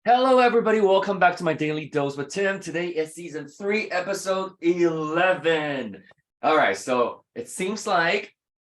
Hello, everybody. Welcome back to my Daily Dose with Tim. Today is season 3, episode 11. All right, so it seems like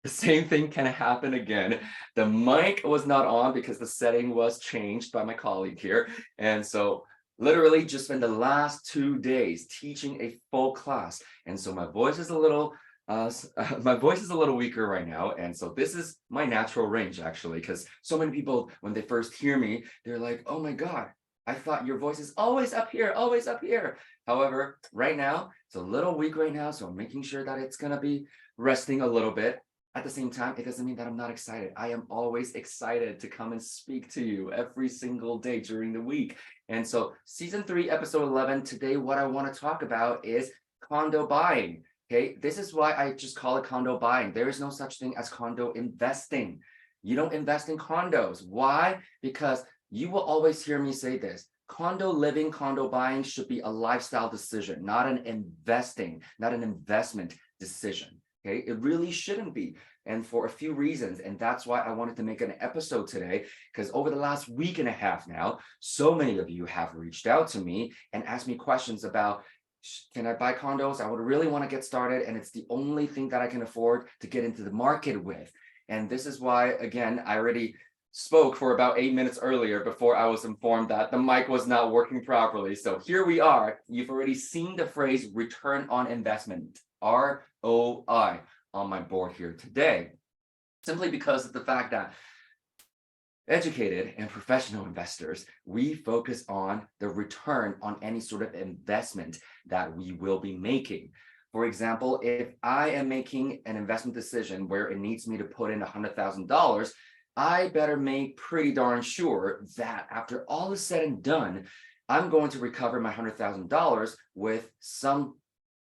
the same thing can happen again. The mic was not on because the setting was changed by my colleague here. And so literally just spent the last 2 days teaching a full class. And so my voice is a little weaker right now, and so this is my natural range actually, because so many people, when they first hear me, they're like, oh my god, I thought your voice is always up here, always up here. However, right now it's a little weak right now, so I'm making sure that it's gonna be resting a little bit. At the same time, it doesn't mean that I'm not excited. I am always excited to come and speak to you every single day during the week. And so season 3, episode 11, today what I want to talk about is condo buying. Okay, this is why I just call it condo buying. There is no such thing as condo investing. You don't invest in condos. Why? Because you will always hear me say this. Condo living, condo buying should be a lifestyle decision, not an investment decision. Okay, it really shouldn't be. And for a few reasons. And that's why I wanted to make an episode today, because over the last week and a half now, so many of you have reached out to me and asked me questions about, can I buy condos? I would really want to get started, and it's the only thing that I can afford to get into the market with. And this is why, again, I already spoke for about 8 minutes earlier before I was informed that the mic was not working properly. So here we are. You've already seen the phrase return on investment, ROI, on my board here today, simply because of the fact that educated and professional investors, we focus on the return on any sort of investment that we will be making. For example, if I am making an investment decision where it needs me to put in $100,000, I better make pretty darn sure that after all is said and done, I'm going to recover my $100,000 with some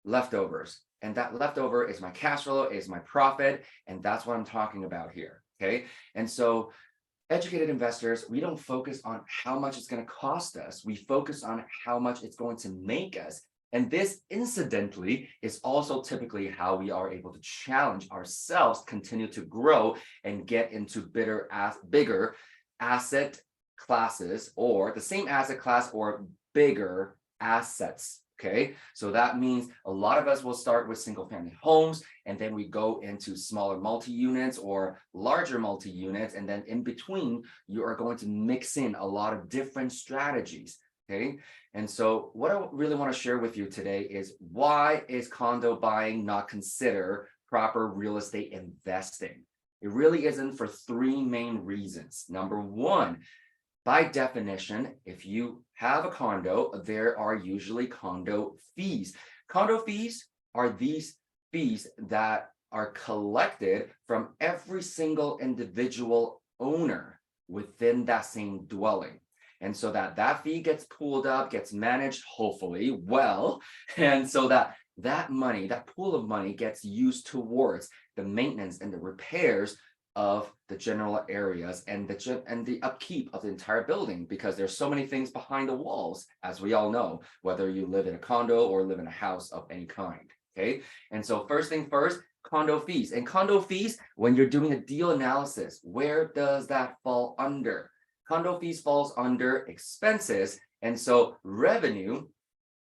leftovers. And that leftover is my cash flow, is my profit, and that's what I'm talking about here, okay? And so educated investors, we don't focus on how much it's going to cost us. We focus on how much it's going to make us. And this, incidentally, is also typically how we are able to challenge ourselves, continue to grow, and get into bigger asset classes, or the same asset class or bigger assets. Okay, so that means a lot of us will start with single family homes, and then we go into smaller multi-units or larger multi-units, and then in between you are going to mix in a lot of different strategies. Okay, and so what I really want to share with you today is, why is condo buying not considered proper real estate investing? It really isn't, for 3 main reasons. Number one, by definition, if you have a condo, there are usually condo fees. Condo fees are these fees that are collected from every single individual owner within that same dwelling. And so that fee gets pooled up, gets managed, hopefully well, and so that money, that pool of money, gets used towards the maintenance and the repairs of the general areas and the upkeep of the entire building, because there's so many things behind the walls, as we all know, whether you live in a condo or live in a house of any kind. Okay, and so first thing first, condo fees. And condo fees, when you're doing a deal analysis, where does that fall under? Condo fees falls under expenses, and so revenue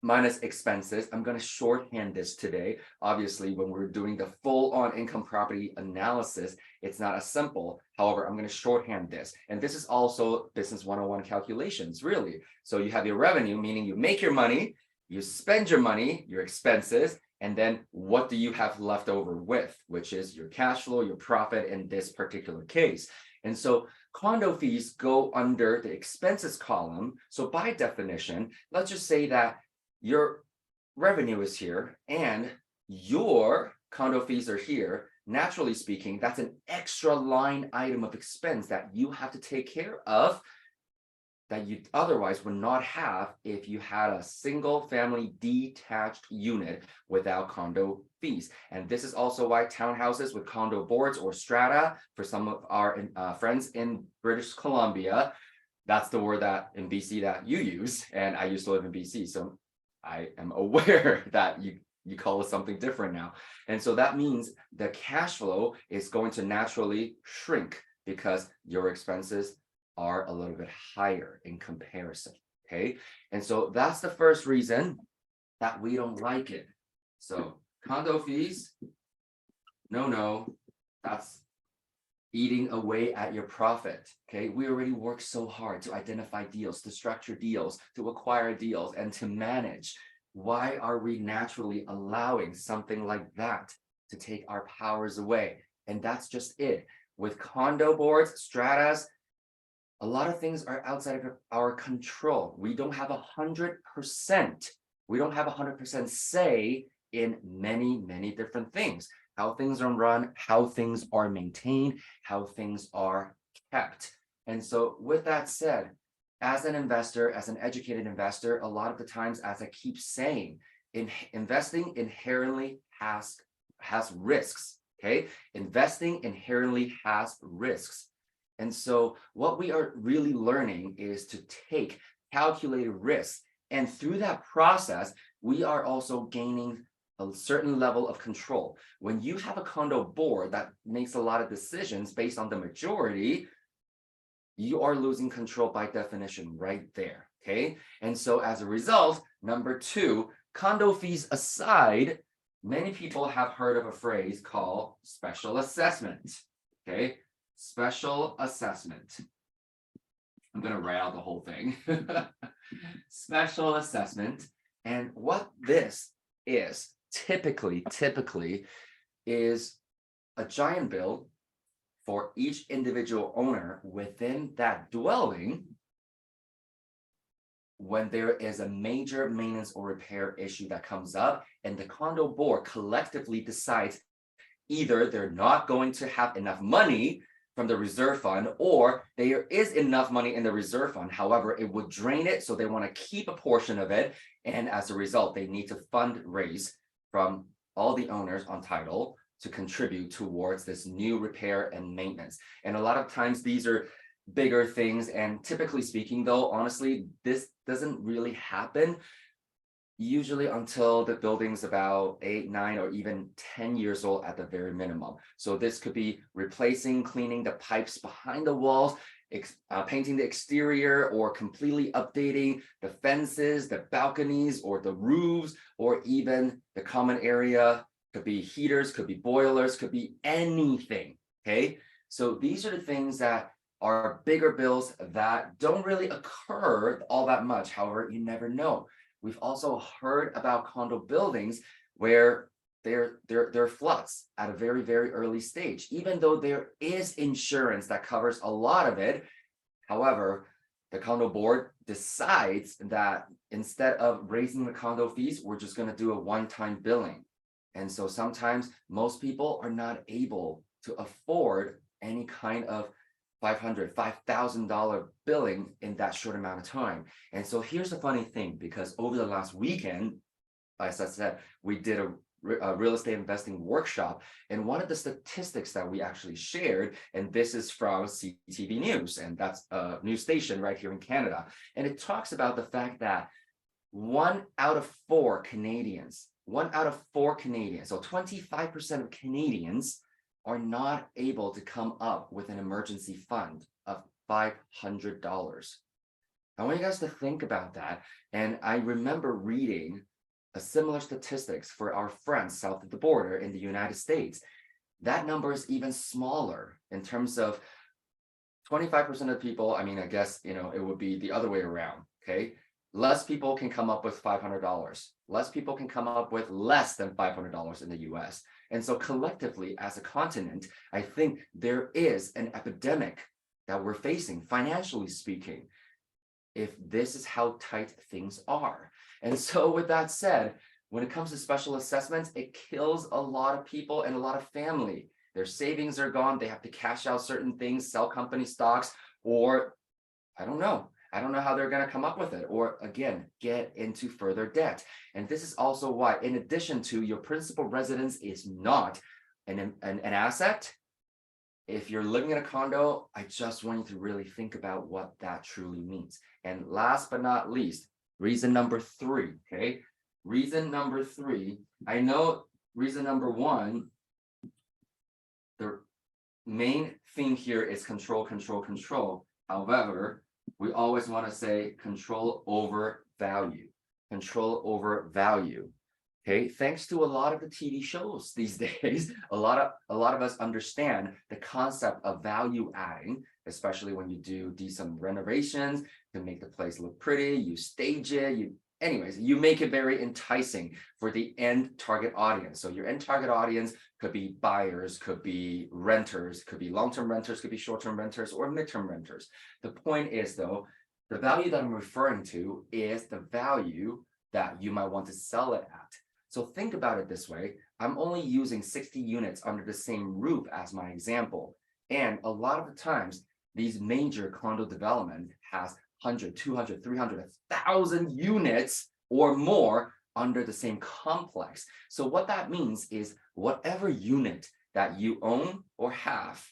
minus expenses. I'm going to shorthand this today. Obviously, when we're doing the full-on income property analysis, it's not as simple. However, I'm going to shorthand this. And this is also business 101 calculations, really. So you have your revenue, meaning you make your money, you spend your money, your expenses, and then what do you have left over with, which is your cash flow, your profit in this particular case. And so condo fees go under the expenses column. So by definition, let's just say that your revenue is here and your condo fees are here. Naturally speaking, that's an extra line item of expense that you have to take care of, that you otherwise would not have if you had a single family detached unit without condo fees. And this is also why townhouses with condo boards or strata, for some of our friends in British Columbia, that's the word that in BC that you use, and I used to live in BC, so I am aware that you call it something different now. And so that means the cash flow is going to naturally shrink because your expenses are a little bit higher in comparison. Okay. And so that's the first reason that we don't like it. So condo fees, no, that's eating away at your profit. Okay. We already work so hard to identify deals, to structure deals, to acquire deals, and to manage. Why are we naturally allowing something like that to take our powers away? And that's just it. With condo boards, stratas, a lot of things are outside of our control. We don't have 100%. We don't have 100% say in many different things. How things are run, how things are maintained, how things are kept. And so with that said, as an investor, as an educated investor, a lot of the times, as I keep saying, investing inherently has risks. Okay, investing inherently has risks. And so what we are really learning is to take calculated risks. And through that process, we are also gaining a certain level of control. When you have a condo board that makes a lot of decisions based on the majority, you are losing control by definition right there. Okay. And so as a result, number two, condo fees aside, many people have heard of a phrase called special assessment. Okay. Special assessment. I'm going to write out the whole thing. Special assessment. And what this is typically is a giant bill for each individual owner within that dwelling when there is a major maintenance or repair issue that comes up, and the condo board collectively decides either they're not going to have enough money from the reserve fund, or there is enough money in the reserve fund. However, it would drain it, so they want to keep a portion of it. And as a result, they need to fundraise from all the owners on title to contribute towards this new repair and maintenance. And a lot of times these are bigger things. And typically speaking, though, honestly, this doesn't really happen usually until the building's about 8, 9, or even 10 years old at the very minimum. So this could be replacing, cleaning the pipes behind the walls, painting the exterior, or completely updating the fences, the balconies, or the roofs, or even the common area. Could be heaters, could be boilers, could be anything. Okay, so these are the things that are bigger bills that don't really occur all that much. However, you never know. We've also heard about condo buildings where there are floods at a very early stage, even though there is insurance that covers a lot of it. However, the condo board decides that instead of raising the condo fees, we're just going to do a one-time billing. And so sometimes most people are not able to afford any kind of $500, $5,000 billing in that short amount of time. And so here's the funny thing, because over the last weekend, as I said, we did a real estate investing workshop. And one of the statistics that we actually shared, and this is from CTV News, and that's a news station right here in Canada. And it talks about the fact that 1 out of 4 Canadians, so 25% of Canadians are not able to come up with an emergency fund of $500. I want you guys to think about that. And I remember reading a similar statistics for our friends south of the border in the United States. That number is even smaller in terms of 25% of people. I mean, I guess, it would be the other way around. Okay. Less people can come up with $500. Less people can come up with less than $500 in the US. And so collectively, as a continent, I think there is an epidemic that we're facing, financially speaking, if this is how tight things are. And so with that said, when it comes to special assessments, it kills a lot of people and a lot of family. Their savings are gone. They have to cash out certain things, sell company stocks, or I don't know how they're going to come up with it, or again, get into further debt. And this is also why, in addition to your principal residence is not an asset, if you're living in a condo, I just want you to really think about what that truly means. And last but not least, reason number 3, okay? Reason number 3, I know reason number 1, the main theme here is control. However, we always want to say control over value, control over value. Okay, thanks to a lot of the TV shows these days, a lot of us understand the concept of value adding, especially when you do some renovations to make the place look pretty, you stage it, you make it very enticing for the end target audience. So your end target audience could be buyers, could be renters, could be long-term renters, could be short-term renters, or midterm renters. The point is, though, the value that I'm referring to is the value that you might want to sell it at. So think about it this way. I'm only using 60 units under the same roof as my example. And a lot of the times, these major condo development has 100, 200, 300, 1,000 units or more under the same complex. So what that means is whatever unit that you own or have,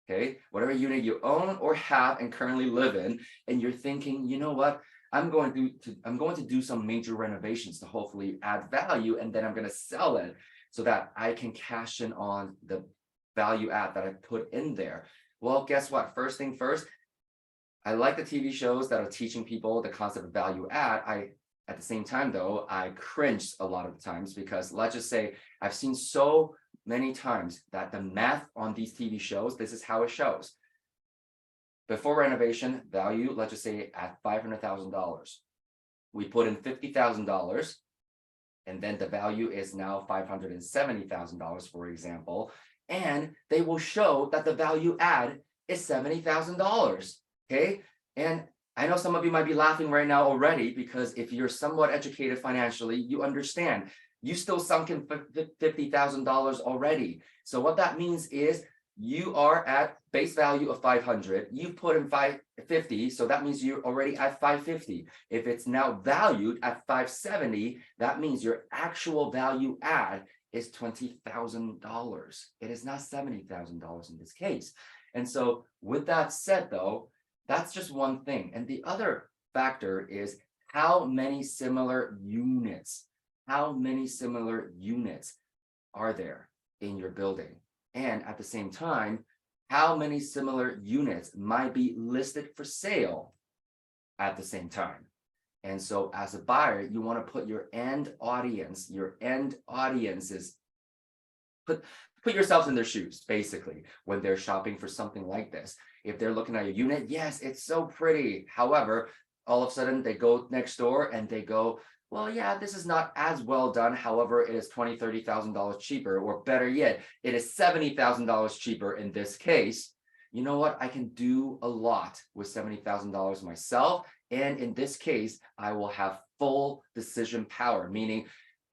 okay, whatever unit you own or have and currently live in, and you're thinking, you know what, I'm going to do some major renovations to hopefully add value, and then I'm going to sell it so that I can cash in on the value add that I put in there. Well, guess what? First thing first, I like the TV shows that are teaching people the concept of value add. At the same time, though, I cringe a lot of the times because let's just say I've seen so many times that the math on these TV shows, this is how it shows. Before renovation, value, let's just say at $500,000. We put in $50,000, and then the value is now $570,000, for example, and they will show that the value add is $70,000, okay? And I know some of you might be laughing right now already because if you're somewhat educated financially, you understand. You still sunk in $50,000 already. So what that means is you are at base value of 500, you put in 550, so that means you're already at 550. If it's now valued at 570, that means your actual value add is $20,000. It is not $70,000 in this case. And so with that said, though, that's just one thing. And the other factor is how many similar units are there in your building? And at the same time, how many similar units might be listed for sale at the same time? And so as a buyer, you want to put your end audiences, put yourself in their shoes, basically, when they're shopping for something like this. If they're looking at your unit, yes, it's so pretty. However, all of a sudden they go next door and they go, well, yeah, this is not as well done. However, it is $20,000, $30,000 cheaper, or better yet, it is $70,000 cheaper in this case. You know what? I can do a lot with $70,000 myself. And in this case, I will have full decision power, meaning,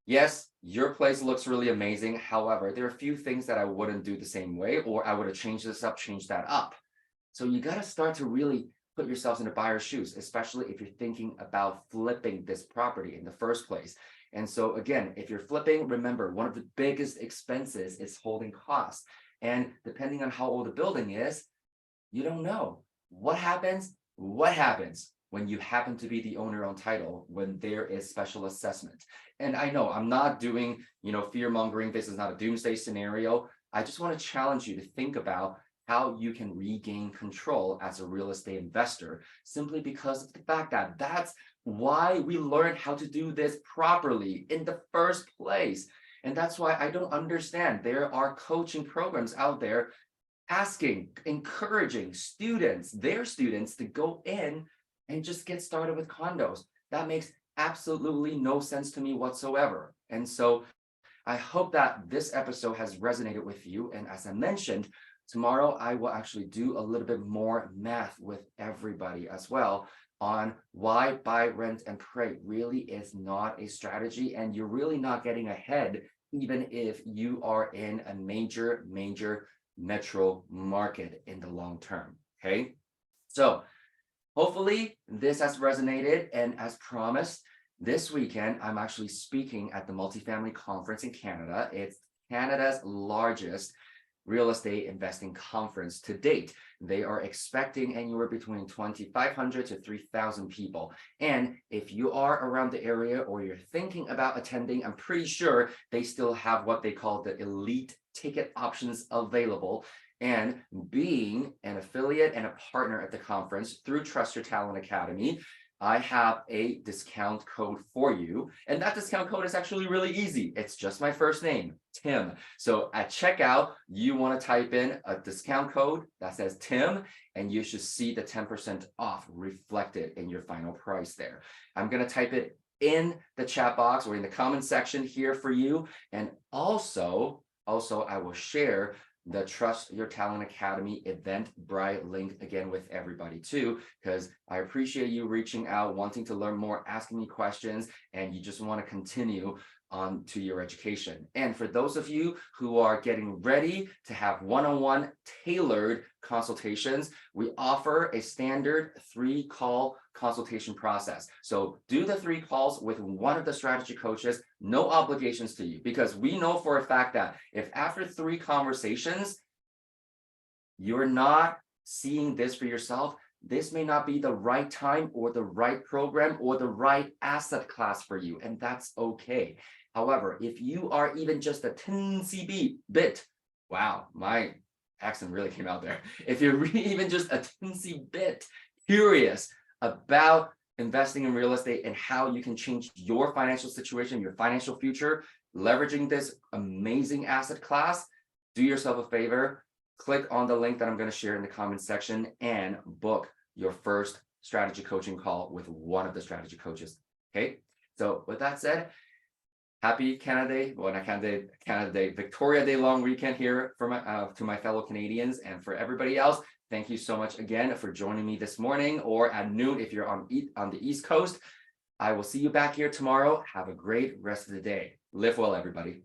yes, your place looks really amazing. However, there are a few things that I wouldn't do the same way, or I would have changed this up, changed that up. So you got to start to really put yourselves in the buyer's shoes, especially if you're thinking about flipping this property in the first place. And so again, if you're flipping, remember, one of the biggest expenses is holding costs. And depending on how old the building is, you don't know. What happens when you happen to be the owner on title, when there is special assessment? And I know I'm not doing, fear mongering. This is not a doomsday scenario. I just want to challenge you to think about how you can regain control as a real estate investor, simply because of the fact that that's why we learned how to do this properly in the first place. And that's why I don't understand. There are coaching programs out there encouraging their students to go in and just get started with condos. That makes absolutely no sense to me whatsoever. And so I hope that this episode has resonated with you. And as I mentioned, tomorrow, I will actually do a little bit more math with everybody as well on why buy, rent, and pray really is not a strategy, and you're really not getting ahead even if you are in a major metro market in the long term, okay? So hopefully this has resonated, and as promised, this weekend, I'm actually speaking at the Multifamily Conference in Canada. It's Canada's largest real estate investing conference to date. They are expecting anywhere between 2,500 to 3,000 people. And if you are around the area or you're thinking about attending, I'm pretty sure they still have what they call the elite ticket options available. And being an affiliate and a partner at the conference through Trust Your Talent Academy, I have a discount code for you. And that discount code is actually really easy. It's just my first name, Tim. So at checkout, you want to type in a discount code that says Tim, and you should see the 10% off reflected in your final price there. I'm going to type it in the chat box or in the comment section here for you. And also I will share the Trust Your Talent Academy Eventbrite link again with everybody too, because I appreciate you reaching out, wanting to learn more, asking me questions, and you just want to continue on to your education. And for those of you who are getting ready to have one-on-one tailored consultations, we offer a standard 3-call consultation process. So do the 3 calls with one of the strategy coaches, no obligations to you, because we know for a fact that if after 3 conversations, you're not seeing this for yourself, this may not be the right time or the right program or the right asset class for you, and that's okay. However, if you are even just a teensy bit, wow, my accent really came out there. If you're even just a teensy bit curious about investing in real estate and how you can change your financial situation, your financial future, leveraging this amazing asset class, do yourself a favor, click on the link that I'm going to share in the comment section and book your first strategy coaching call with one of the strategy coaches. Okay. So with that said, happy Canada Day, well, not Canada Day, Victoria Day long weekend here for to my fellow Canadians, and for everybody else. Thank you so much again for joining me this morning or at noon if you're on the East Coast. I will see you back here tomorrow. Have a great rest of the day. Live well, everybody.